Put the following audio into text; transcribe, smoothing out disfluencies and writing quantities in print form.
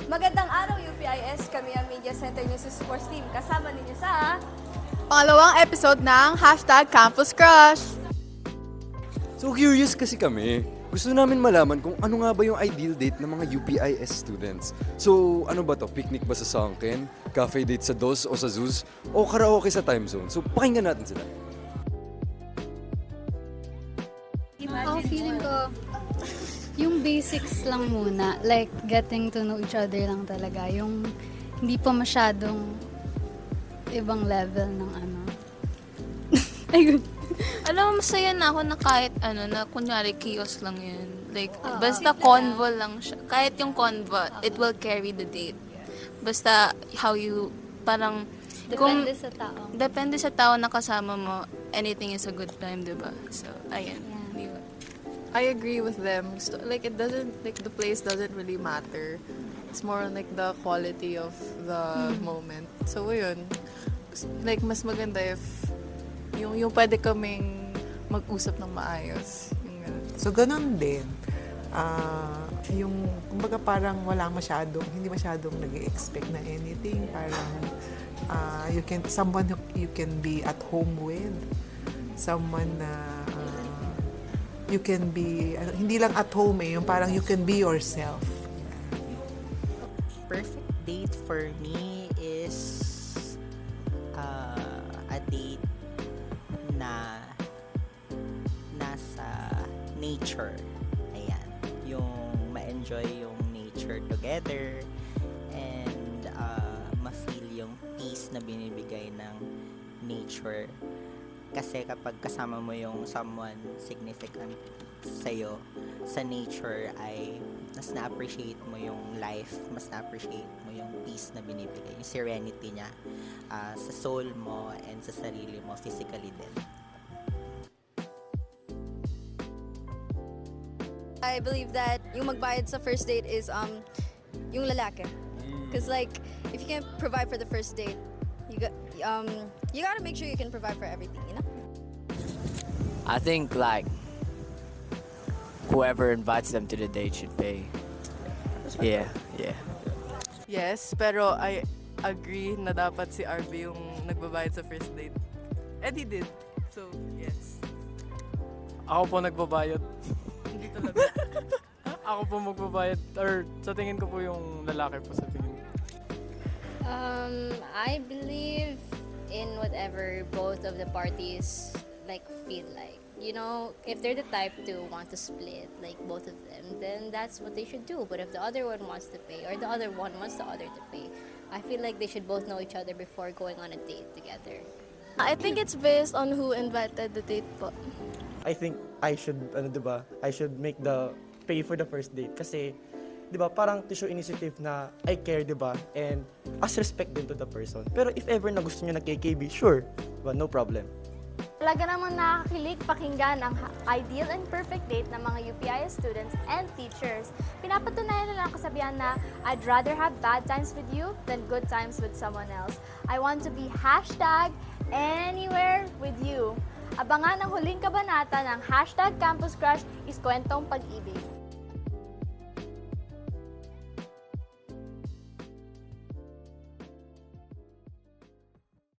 Magandang araw, UPIS. Kami ang Media Center News and Sports Team. Kasama ninyo sa... Pangalawang episode ng #Campus Crush. So curious kasi kami. Gusto namin malaman kung ano nga ba yung ideal date ng mga UPIS students. So ano ba to? Picnic ba sa Sunken? Cafe date sa DOS o sa Zoos? O karaoke sa time zone? So pakinggan natin sila. Ako feeling ko, yung basics lang muna. Like, getting to know each other lang talaga. Yung hindi pa masyadong ibang level ng ano. Ayun. Alam mo, masaya na ako na kahit na kunyari kiosk lang yun. Like, basta convo lang siya. Kahit yung convo, it will carry the date. Basta how you, parang, Depende sa tao. Depende sa tao na kasama mo, anything is a good time, diba? So, ayan. Diba? I agree with them. So, like, it doesn't, like, the place doesn't really matter. It's more on, like, the quality of the moment. So, yun. Like, mas maganda if yung pwede kaming mag-usap ng maayos. Yung ganun. So, ganun din. Yung, kumbaga parang hindi masyadong nag-expect na anything. Parang, someone who you can be at home with. Someone na, you can be, hindi lang at home yung parang you can be yourself. Perfect date for me is a date na nasa nature. Ayan. Yung ma-enjoy yung nature together and ma-feel yung peace na binibigay ng nature. Kasi kapag kasama mo yung someone significant sa'yo sa nature ay mas na-appreciate mo yung life, mas na-appreciate mo yung peace na binibigay, yung serenity niya sa soul mo and sa sarili mo, physically din. I believe that yung magbayad sa first date is yung lalaki. Because like, if you can't provide for the first date, you gotta make sure you can provide for everything, you know? I think like whoever invites them to the date should pay. Yeah. Yes, pero I agree na dapat si RB yung nagbabayad sa first date. And he did. So, yes. Ako po nagbabayad. Hindi talaga. Ako po magbabayad. Or sa tingin ko po yung lalaki po sa tingin ko. I believe in whatever both of the parties like feel like. You know, if they're the type to want to split, like both of them, then that's what they should do. But if the other one wants to pay, or the other one wants the other to pay, I feel like they should both know each other before going on a date together. I think it's based on who invited the date po. I think I should, I should make the pay for the first date kasi, parang to show initiative na I care, and as respect din to the person. Pero if ever na gusto nyo na KKB, sure, no problem. Talaga namang nakakakilig pakinggan ang ideal and perfect date ng mga UPIS students and teachers. Pinapatunayan nila ang kasabihan na, I'd rather have bad times with you than good times with someone else. I want to be #anywhere with you. Abangan ang huling kabanata ng #Campus Crush is kwentong pag-ibig.